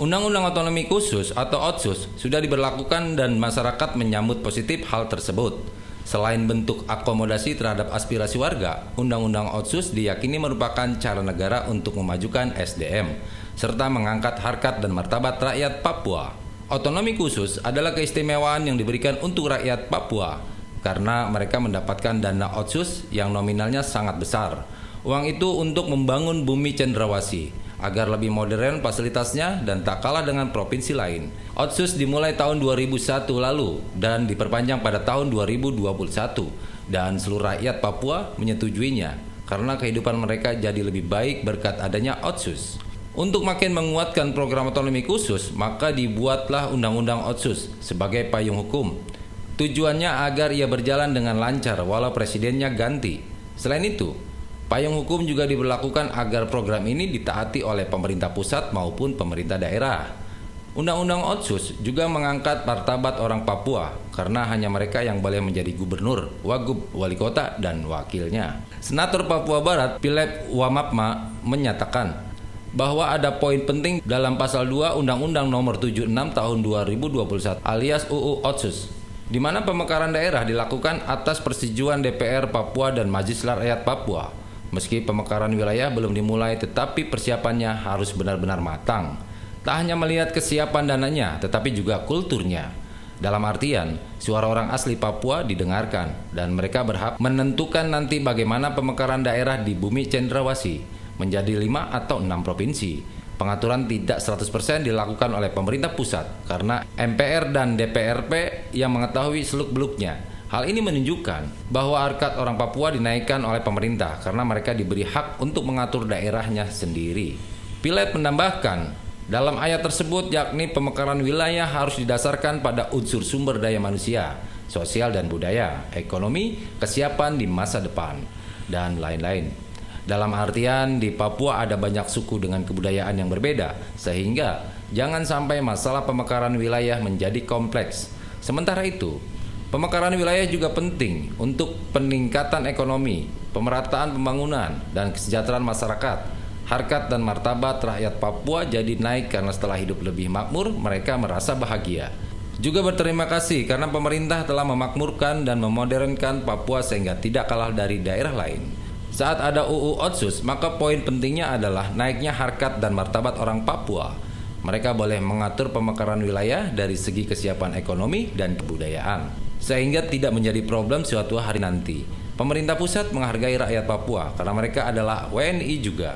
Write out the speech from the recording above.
Undang-Undang Otonomi Khusus atau Otsus sudah diberlakukan dan masyarakat menyambut positif hal tersebut. Selain bentuk akomodasi terhadap aspirasi warga, Undang-Undang Otsus diyakini merupakan cara negara untuk memajukan SDM, serta mengangkat harkat dan martabat rakyat Papua. Otonomi khusus adalah keistimewaan yang diberikan untuk rakyat Papua, karena mereka mendapatkan dana Otsus yang nominalnya sangat besar. Uang itu untuk membangun bumi cendrawasih, agar lebih modern fasilitasnya dan tak kalah dengan provinsi lain. Otsus dimulai tahun 2001 lalu dan diperpanjang pada tahun 2021 dan seluruh rakyat Papua menyetujuinya karena kehidupan mereka jadi lebih baik berkat adanya Otsus. Untuk makin menguatkan program otonomi khusus, maka dibuatlah Undang-Undang Otsus sebagai payung hukum. Tujuannya agar ia berjalan dengan lancar walau presidennya ganti. Selain itu, payung hukum juga diberlakukan agar program ini ditaati oleh pemerintah pusat maupun pemerintah daerah. Undang-Undang Otsus juga mengangkat martabat orang Papua karena hanya mereka yang boleh menjadi gubernur, wagub, wali kota, dan wakilnya. Senator Papua Barat, Philip Wamapma, menyatakan bahwa ada poin penting dalam pasal 2 Undang-Undang Nomor 76 Tahun 2021 alias UU Otsus, di mana pemekaran daerah dilakukan atas persetujuan DPR Papua dan Majelis Rakyat Papua. Meski pemekaran wilayah belum dimulai, tetapi persiapannya harus benar-benar matang. Tak hanya melihat kesiapan dananya, tetapi juga kulturnya. Dalam artian, suara orang asli Papua didengarkan, dan mereka berhak menentukan nanti bagaimana pemekaran daerah di bumi cendrawasih menjadi 5 atau 6 provinsi. Pengaturan tidak 100% dilakukan oleh pemerintah pusat, karena MPR dan DPRP yang mengetahui seluk-beluknya. Hal ini menunjukkan bahwa harkat orang Papua dinaikkan oleh pemerintah karena mereka diberi hak untuk mengatur daerahnya sendiri. Philip menambahkan, dalam ayat tersebut yakni pemekaran wilayah harus didasarkan pada unsur sumber daya manusia, sosial dan budaya, ekonomi, kesiapan di masa depan, dan lain-lain. Dalam artian di Papua ada banyak suku dengan kebudayaan yang berbeda, sehingga jangan sampai masalah pemekaran wilayah menjadi kompleks. Sementara itu, pemekaran wilayah juga penting untuk peningkatan ekonomi, pemerataan pembangunan, dan kesejahteraan masyarakat. Harkat dan martabat rakyat Papua jadi naik karena setelah hidup lebih makmur, mereka merasa bahagia. Juga berterima kasih karena pemerintah telah memakmurkan dan memodernkan Papua sehingga tidak kalah dari daerah lain. Saat ada UU Otsus, maka poin pentingnya adalah naiknya harkat dan martabat orang Papua. Mereka boleh mengatur pemekaran wilayah dari segi kesiapan ekonomi dan kebudayaan, sehingga tidak menjadi problem suatu hari nanti. Pemerintah pusat menghargai rakyat Papua karena mereka adalah WNI juga.